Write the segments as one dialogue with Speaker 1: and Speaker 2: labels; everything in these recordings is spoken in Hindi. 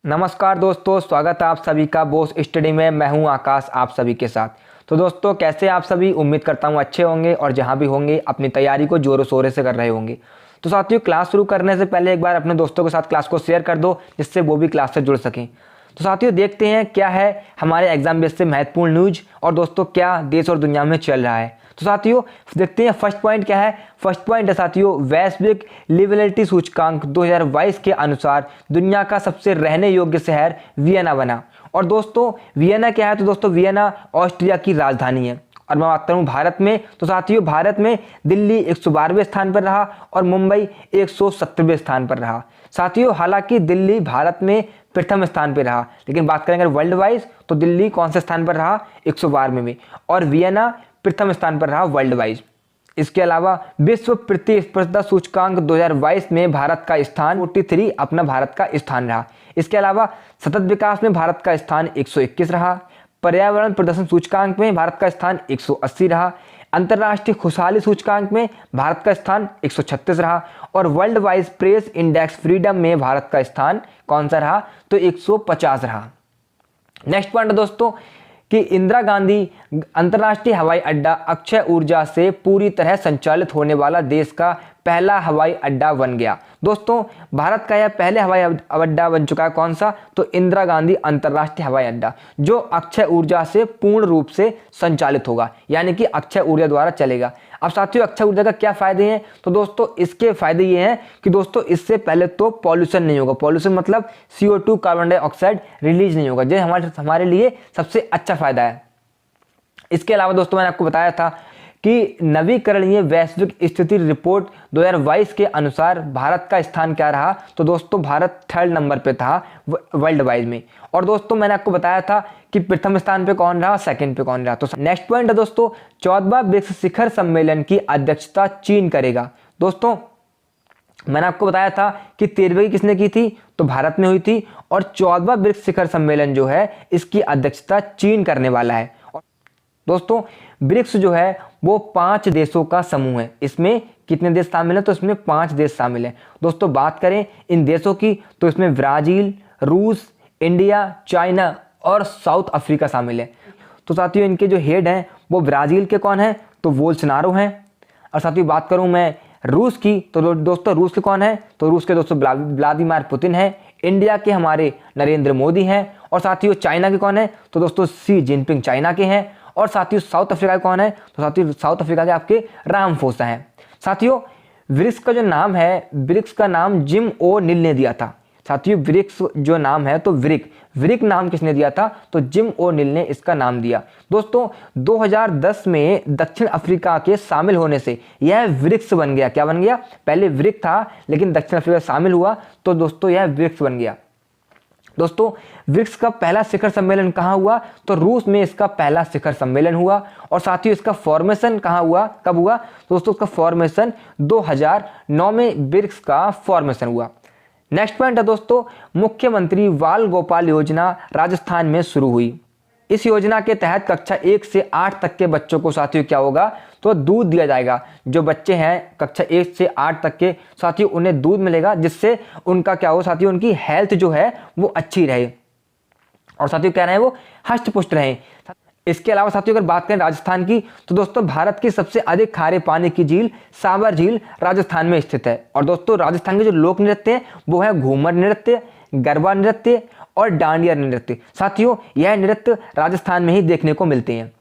Speaker 1: नमस्कार दोस्तों, स्वागत है आप सभी का बोस स्टडी में। मैं हूं आकाश आप सभी के साथ। तो दोस्तों, कैसे आप सभी? उम्मीद करता हूं अच्छे होंगे और जहां भी होंगे अपनी तैयारी को जोरों शोरों से कर रहे होंगे। तो साथियों, क्लास शुरू करने से पहले एक बार अपने दोस्तों के साथ क्लास को शेयर कर दो, जिससे वो भी क्लास से जुड़ सकें। तो साथियों, देखते हैं क्या है हमारे एग्जाम बेस से महत्वपूर्ण न्यूज और दोस्तों क्या देश और दुनिया में चल रहा है। तो साथियों, देखते हैं फर्स्ट पॉइंट क्या है। फर्स्ट पॉइंट है साथियों, वैश्विक लिवरेलिटी सूचकांक 2022 के अनुसार दुनिया का सबसे रहने योग्य शहर वियना बना। और दोस्तों, वियना क्या है? तो दोस्तों, वियना ऑस्ट्रिया की राजधानी है। और मैं बात करूं भारत में, तो साथियों भारत में दिल्ली 112वें स्थान पर रहा और मुंबई 170वें स्थान पर रहा। साथियों, हालांकि दिल्ली भारत में प्रथम स्थान पर रहा, लेकिन बात करें अगर वर्ल्ड वाइज तो दिल्ली कौन से स्थान पर रहा? 112वें में, और वियना प्रथम स्थान पर रहा वर्ल्ड वाइज। इसके अलावा विश्व प्रतिस्पर्धा सूचकांक 2022 में भारत का स्थान 43 अपना भारत का स्थान रहा। इसके अलावा सतत विकास में भारत का स्थान 121 रहा। पर्यावरण प्रदर्शन सूचकांक में भारत का स्थान 180 रहा। अंतर्राष्ट्रीय खुशहाली सूचकांक में भारत का स्थान 136 रहा। और world wise press index freedom में भारत का स्थान कौन सा रहा? तो 150 रहा। नेक्स्ट पॉइंट दोस्तों कि इंदिरा गांधी अंतर्राष्ट्रीय हवाई अड्डा अक्षय ऊर्जा से पूरी तरह संचालित होने वाला देश का पहला हवाई अड्डा बन गया। दोस्तों, भारत का यह पहले हवाई अड्डा बन चुका है। कौन सा? तो इंदिरा गांधी अंतर्राष्ट्रीय हवाई अड्डा, जो अक्षय ऊर्जा से पूर्ण रूप से संचालित होगा, यानी कि अक्षय ऊर्जा द्वारा चलेगा। अब साथियों, अक्षय ऊर्जा का क्या फायदे हैं? तो दोस्तों, इसके फायदे ये हैं कि दोस्तों इससे पहले तो पॉल्यूशन नहीं होगा। पॉल्यूशन मतलब CO2 कार्बन डाइऑक्साइड रिलीज नहीं होगा, जो हमारे लिए सबसे अच्छा फायदा है। इसके अलावा दोस्तों, मैंने आपको बताया था कि नवीकरणीय वैश्विक स्थिति रिपोर्ट 2022 के अनुसार भारत का स्थान क्या रहा? तो दोस्तों, भारत 3rd नंबर पे था वर्ल्ड वाइज में। और दोस्तों, मैंने आपको बताया था कि प्रथम स्थान पे कौन रहा, सेकंड पे कौन रहा। तो नेक्स्ट पॉइंट है दोस्तों, 14वां ब्रिक्स शिखर सम्मेलन की अध्यक्षता चीन करेगा। दोस्तों, मैंने आपको बताया था कि 13वीं किसने की थी? तो भारत में हुई थी। और 14वां ब्रिक्स शिखर सम्मेलन जो है, इसकी अध्यक्षता चीन करने वाला है। दोस्तों, ब्रिक्स जो है वो 5 देशों का समूह है। इसमें कितने देश शामिल हैं? तो इसमें 5 देश शामिल हैं। दोस्तों, बात करें इन देशों की तो इसमें ब्राजील, रूस, इंडिया, चाइना और साउथ अफ्रीका शामिल है। तो साथियों, इनके जो हेड हैं वो ब्राजील के कौन है? तो बोल्सोनारो हैं। और साथियों, बात करूं मैं रूस की, तो दोस्तों रूस के कौन है? तो रूस के दोस्तों व्लादिमीर पुतिन है। इंडिया के हमारे नरेंद्र मोदी हैं। और साथियों, चाइना के कौन है? तो दोस्तों शी जिनपिंग चाइना के हैं। और साथियों, साउथ अफ्रीका कौन है? तो साथियों, साउथ अफ्रीका के आपके रामफोसा हैं। साथियों, ब्रिक्स का जो नाम है, ब्रिक्स का नाम जिम ओ निल ने दिया था। साथियों, ब्रिक्स जो नाम है तो ब्रिक नाम किसने दिया था? तो जिम ओ निल ने इसका नाम दिया। दोस्तों, 2010 में दक्षिण अफ्रीका के शामिल होने से यह ब्रिक्स बन गया। क्या बन गया? पहले ब्रिक था, लेकिन दक्षिण अफ्रीका शामिल हुआ तो दोस्तों यह ब्रिक्स बन गया। दोस्तों, ब्रिक्स का पहला शिखर सम्मेलन कहां हुआ? तो रूस में इसका पहला शिखर सम्मेलन हुआ। और साथियों, इसका फॉर्मेशन कहां हुआ, कब हुआ? तो दोस्तों, इसका फॉर्मेशन 2009 में ब्रिक्स का फॉर्मेशन हुआ। नेक्स्ट पॉइंट है दोस्तों, मुख्यमंत्री बाल गोपाल योजना राजस्थान में शुरू हुई। इस योजना के तहत कक्षा 1 से 8 तक के बच्चों को साथियों क्या होगा? तो दूध दिया जाएगा। जो बच्चे हैं कक्षा 1 से 8 तक के, साथियों उन्हें दूध मिलेगा, जिससे उनका क्या हो साथियों, उनकी हेल्थ जो है वो अच्छी रहे। और साथियों कह रहे हैं वो हष्ट पुष्ट रहे। इसके अलावा साथियों अगर बात करें राजस्थान की, तो दोस्तों भारत की सबसे अधिक खारे पानी की झील साबर झील राजस्थान में स्थित है। और दोस्तों, राजस्थान के जो लोक नृत्य हैं वो है घूमर नृत्य, गरबा नृत्य और डांडिया नृत्य। साथियों, यह नृत्य राजस्थान में ही देखने को मिलते हैं।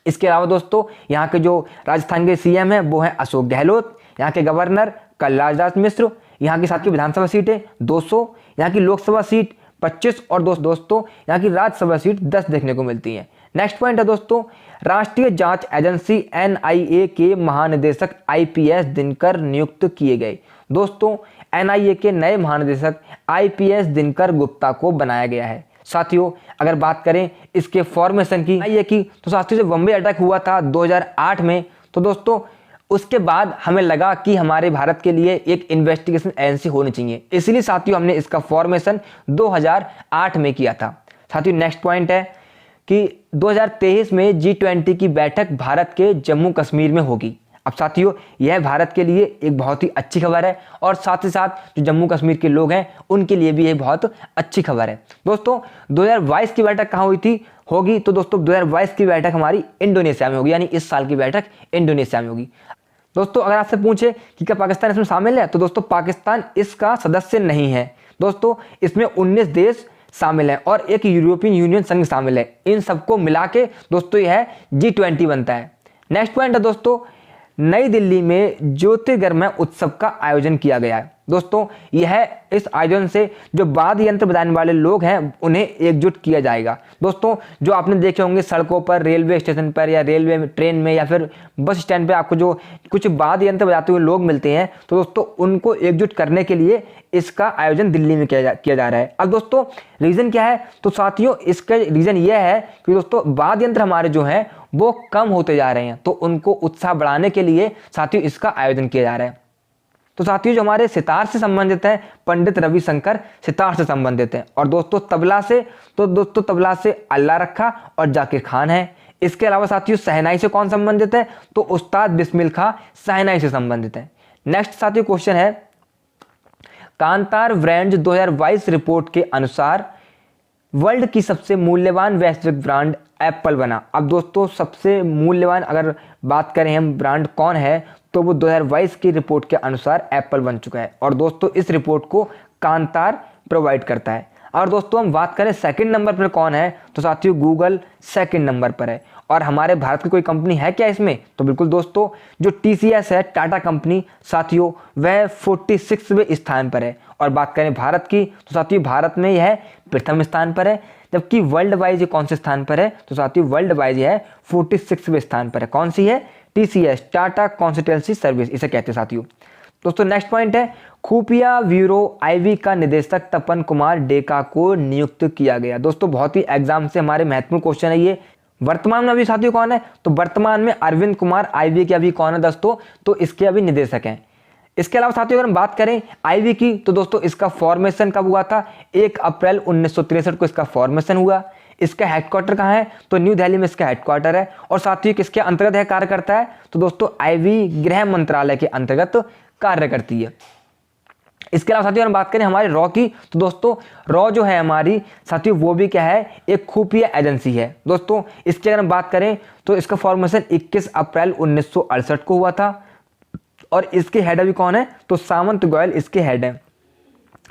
Speaker 1: इसके अलावा दोस्तों, यहाँ के जो राजस्थान के CM है वो है अशोक गहलोत। यहाँ के गवर्नर कलराज दास मिश्र। यहाँ की साथ की विधानसभा सीटें 200, यहाँ की लोकसभा सीट 25 और दोस्तों यहाँ की राज्यसभा सीट 10 देखने को मिलती हैं। नेक्स्ट पॉइंट है दोस्तों, राष्ट्रीय जांच एजेंसी NIA के महानिदेशक IPS दिनकर नियुक्त किए गए। दोस्तों, NIA के नए महानिदेशक IPS दिनकर गुप्ता को बनाया गया है। साथियों, अगर बात करें इसके फॉर्मेशन की NIA की, तो साथियों जब बम्बे अटैक हुआ था 2008 में, तो दोस्तों उसके बाद हमें लगा कि हमारे भारत के लिए एक इन्वेस्टिगेशन एजेंसी होनी चाहिए, इसलिए साथियों हमने इसका फॉर्मेशन 2008 में किया था। साथियों, नेक्स्ट पॉइंट है कि 2023 में G20 की बैठक भारत के जम्मू कश्मीर में होगी। अब साथियों यह भारत के लिए एक बहुत ही अच्छी खबर है और साथ ही साथ जो जम्मू कश्मीर के लोग हैं उनके लिए भी यह बहुत अच्छी खबर है। दोस्तों 2022 की बैठक कहाँ हुई थी होगी, तो दोस्तों 2022 की बैठक हमारी इंडोनेशिया में होगी, यानी इस साल की बैठक इंडोनेशिया में होगी। दोस्तों अगर आपसे पूछे कि क्या पाकिस्तान इसमें शामिल है, तो दोस्तों पाकिस्तान इसका सदस्य नहीं है। दोस्तों इसमें 19 देश शामिल हैं और एक यूरोपियन यूनियन संघ शामिल है। इन सबको मिला के दोस्तों यह G20 बनता है। नेक्स्ट पॉइंट है दोस्तों, नई दिल्ली में ज्योतिर्गमय उत्सव का आयोजन किया गया है। दोस्तों यह इस आयोजन से जो वाद्य यंत्र बजाने वाले लोग हैं उन्हें एकजुट किया जाएगा। दोस्तों जो आपने देखे होंगे सड़कों पर, रेलवे स्टेशन पर या रेलवे ट्रेन में या फिर बस स्टैंड पे आपको जो कुछ वाद्य यंत्र बजाते हुए लोग मिलते हैं, तो दोस्तों उनको एकजुट करने के लिए इसका आयोजन दिल्ली में किया जा रहा है। अब दोस्तों रीज़न क्या है, तो साथियों इसका रीज़न यह है कि दोस्तों वाद्य यंत्र हमारे जो हैं वो कम होते जा रहे हैं, तो उनको उत्साह बढ़ाने के लिए साथियों इसका आयोजन किया जा रहा है। तो साथियों जो हमारे सितार से संबंधित है, पंडित रविशंकर सितार से संबंधित है। और दोस्तों तबला से, तो दोस्तों तबला से अल्लाह रखा और जाकिर खान है। इसके अलावा साथियों शहनाई से कौन संबंधित है, तो उस्ताद बिस्मिल खां शहनाई से संबंधित है। नेक्स्ट साथियों क्वेश्चन है, कांतार ब्रांड 2022 रिपोर्ट के अनुसार वर्ल्ड की सबसे मूल्यवान वैश्विक ब्रांड एप्पल बना। अब दोस्तों सबसे मूल्यवान अगर बात करें हम ब्रांड कौन है, तो वो 2022 की रिपोर्ट के अनुसार एप्पल बन चुका है। और दोस्तों इस रिपोर्ट को कांतार प्रोवाइड करता है। और दोस्तों हम बात करें सेकंड नंबर पर कौन है, तो साथियों गूगल सेकंड नंबर पर है। और हमारे भारत की कोई कंपनी है क्या इसमें, तो बिल्कुल दोस्तों जो TCS है, टाटा कंपनी, साथियों वह 46वें स्थान पर है। और बात करें भारत की, तो साथियों भारत में यह प्रथम स्थान पर है। जबकि वर्ल्ड वाइज कौन से स्थान पर है, तो साथियों वर्ल्ड वाइज है 46वें स्थान पर है। कौन सी है, TCS टाटा कंसल्टेंसी सर्विस इसे कहते हैं साथियों। दोस्तों नेक्स्ट पॉइंट है, खुफिया ब्यूरो IB का निदेशक तपन कुमार डेका को नियुक्त किया गया। दोस्तों बहुत ही एग्जाम से हमारे महत्वपूर्ण क्वेश्चन है ये। वर्तमान में अभी साथियों कौन है, तो वर्तमान में अरविंद कुमार IB के अभी कौन है दोस्तों, तो इसके अभी निदेशक हैं। इसके अलावा साथियों अगर हम बात करें IB की, तो दोस्तों इसका फॉर्मेशन कब हुआ था, 1 अप्रैल 1963 को इसका फॉर्मेशन हुआ। इसका हेडक्वार्टर कहाँ है, तो न्यू दिल्ली में इसका हेडक्वार्टर है। और साथियों किसके अंतर्गत है कार्य करता है, तो दोस्तों IB गृह मंत्रालय के अंतर्गत कार्य करती है। इसके अलावा साथियों हम बात करें हमारे रॉ की, तो दोस्तों रॉ जो है हमारी साथियों वो भी क्या है, एक खुफिया एजेंसी है। दोस्तों इसकी अगर हम बात करें तो इसका फॉर्मेशन 21 अप्रैल 1968 को हुआ था। और इसके हेड अभी कौन है, तो सामंत गोयल इसके हेड है।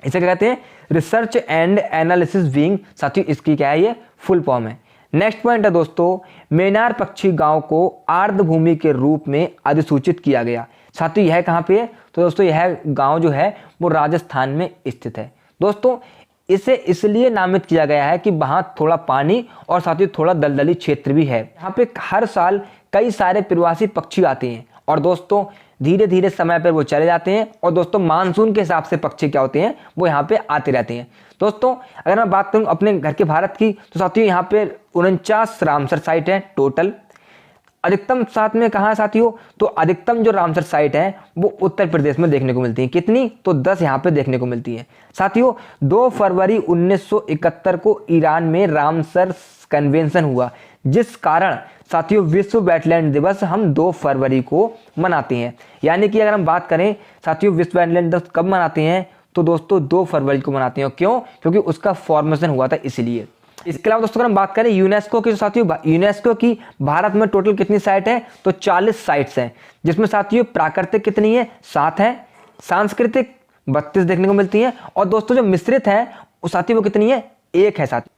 Speaker 1: इसे क्या कहते हैं, रिसर्च एंड एनालिसिस विंग। साथियों इसकी क्या है, ये फुल फॉर्म है। नेक्स्ट पॉइंट है दोस्तों, मेनार पक्षी गांव को आर्द्र भूमि के रूप में अधिसूचित किया गया। साथियों यह कहाँ पे है, तो दोस्तों यह गांव जो है वो राजस्थान में स्थित है। दोस्तों इसे इसलिए नामित किया गया है कि वहाँ थोड़ा पानी और साथ ही थोड़ा दलदली क्षेत्र भी है। यहाँ पे हर साल कई सारे प्रवासी पक्षी आते हैं और दोस्तों धीरे धीरे समय पर वो चले जाते हैं। और दोस्तों मानसून के हिसाब से पक्षी क्या होते हैं, वो यहाँ पे आते रहते हैं। दोस्तों अगर मैं बात करूँ अपने घर के भारत की, तो साथियों यहाँ पे 49 रामसर साइट है टोटल। अधिकतम साथ में कहाँ साथियों, तो अधिकतम जो रामसर साइट है वो उत्तर प्रदेश में देखने को मिलती है। कितनी, तो 10 यहाँ पे देखने को मिलती है। साथियों 2 फरवरी 1971 को ईरान में रामसर कन्वेंशन हुआ, जिस कारण साथियों विश्व वेटलैंड दिवस हम 2 फरवरी को मनाते हैं। यानी कि अगर हम बात करें साथियों विश्व वेटलैंड दिवस कब मनाते हैं, तो दोस्तों 2 फरवरी को मनाते हैं। क्यों, क्योंकि उसका फॉर्मेशन हुआ था इसलिए। इसके अलावा दोस्तों अगर हम बात करें यूनेस्को की, तो साथियों यूनेस्को की भारत में टोटल कितनी साइट है, तो 40 साइट्स हैं। जिसमें साथियों प्राकृतिक कितनी है, 7 है, सांस्कृतिक 32 देखने को मिलती है। और दोस्तों जो मिश्रित है वो साथियों वो कितनी है, 1 है साथियों।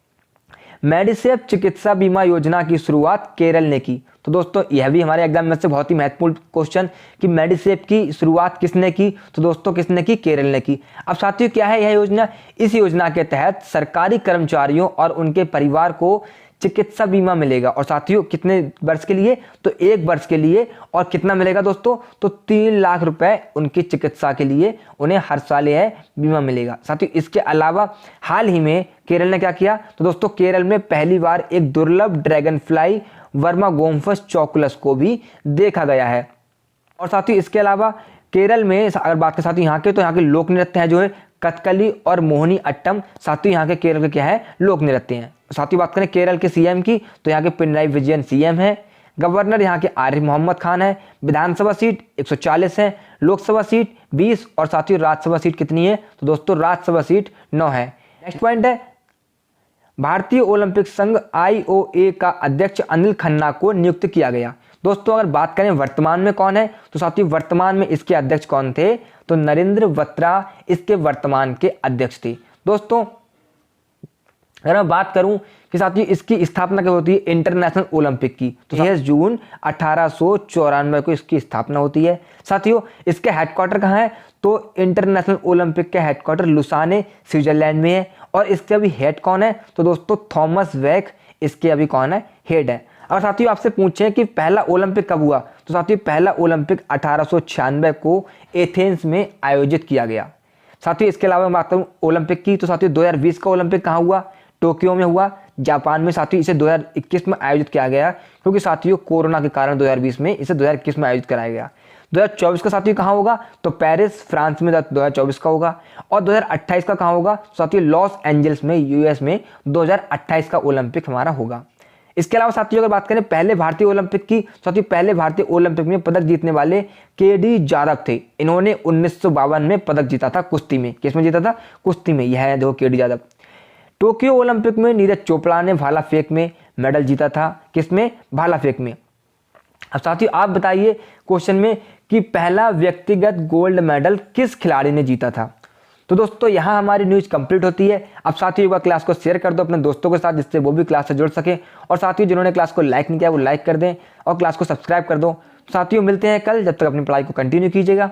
Speaker 1: मेडिसेफ चिकित्सा बीमा योजना की शुरुआत केरल ने की। तो दोस्तों यह भी हमारे एग्जाम में से बहुत ही महत्वपूर्ण क्वेश्चन कि मेडिसेफ की शुरुआत किसने की, तो दोस्तों किसने की, केरल ने की। अब साथियों क्या है यह योजना, इस योजना के तहत सरकारी कर्मचारियों और उनके परिवार को चिकित्सा बीमा मिलेगा। और साथियों कितने वर्ष के लिए, तो 1 वर्ष के लिए। और कितना मिलेगा दोस्तों, तो 3 लाख रुपए उनकी चिकित्सा के लिए उन्हें हर साल यह बीमा मिलेगा। साथियों इसके अलावा हाल ही में केरल ने क्या किया, तो दोस्तों केरल में पहली बार एक दुर्लभ ड्रैगन फ्लाई वर्मागोम्फस चौकुलस को भी देखा गया है। और साथियों इसके अलावा केरल में अगर बात करें साथियों यहाँ के, तो यहाँ के लोक नृत्य है जो है कथकली और मोहिनी अट्टम। साथियों यहाँ के केरल के क्या है, लोक नृत्य हैं। साथियों बात करें केरल के CM की, तो यहाँ के पिनराई विजयन CM है। गवर्नर यहाँ के आरिफ मोहम्मद खान है। विधानसभा सीट 140 है, लोकसभा सीट 20 और साथियों राज्यसभा सीट कितनी है? तो दोस्तों राज्यसभा सीट 9 है। नेक्स्ट पॉइंट है भारतीय ओलंपिक संघ IOA का अध्यक्ष अनिल खन्ना को नियुक्त किया गया। दोस्तों अगर बात करें वर्तमान में कौन है, तो साथियों वर्तमान में इसके अध्यक्ष कौन थे? तो नरेंद्र बत्रा इसके वर्तमान के अध्यक्ष थे। दोस्तों अगर मैं बात करूं कि साथियों इसकी स्थापना कब होती है इंटरनेशनल ओलंपिक की, तो 23 जून 1894 को इसकी स्थापना होती है। साथियों इसके हेडक्वार्टर कहाँ है? तो इंटरनेशनल ओलंपिक का हेडक्वार्टर लुसाने स्विट्जरलैंड में है। और इसके अभी हेड कौन है? तो दोस्तों थॉमस वेक इसके अभी कौन है? हेड है। और साथियों आपसे पूछें कि पहला ओलंपिक कब हुआ, तो साथियों पहला ओलंपिक 1896 को एथेंस में आयोजित किया गया। साथियों इसके अलावा मैं बात करूं ओलंपिक की, तो साथियों 2020 का ओलंपिक कहाँ हुआ? टोक्यो में हुआ, जापान में। साथियों इसे 2021 में आयोजित किया गया क्योंकि साथियों कोरोना के कारण 2020 में इसे 2021 में आयोजित कराया गया। 2024 का साथियों कहाँ होगा? तो पेरिस फ्रांस में 2024 का होगा। और 2028 का कहाँ होगा? साथियों लॉस एंजल्स में US में 2028 का ओलंपिक हमारा होगा। इसके अलावा साथियों अगर बात करें पहले भारतीय ओलंपिक की, साथियों पहले भारतीय ओलंपिक में पदक जीतने वाले KD जाधव थे। इन्होंने 1952 में पदक जीता था कुश्ती में। किसमें जीता था? कुश्ती में। यह है देखो KD जाधव। टोक्यो ओलंपिक में नीरज चोपड़ा ने भाला फेंक में मेडल जीता था। किसमें? भाला फेंक में। अब साथियों आप बताइए क्वेश्चन में कि पहला व्यक्तिगत गोल्ड मेडल किस खिलाड़ी ने जीता था? तो दोस्तों यहाँ हमारी न्यूज कंप्लीट होती है। अब साथियों एक बार क्लास को शेयर कर दो अपने दोस्तों के साथ, जिससे वो भी क्लास से जुड़ सके। और साथियों जिन्होंने क्लास को लाइक नहीं किया वो लाइक कर दें और क्लास को सब्सक्राइब कर दो। साथियों मिलते हैं कल, जब तक अपनी पढ़ाई को कंटिन्यू कीजिएगा।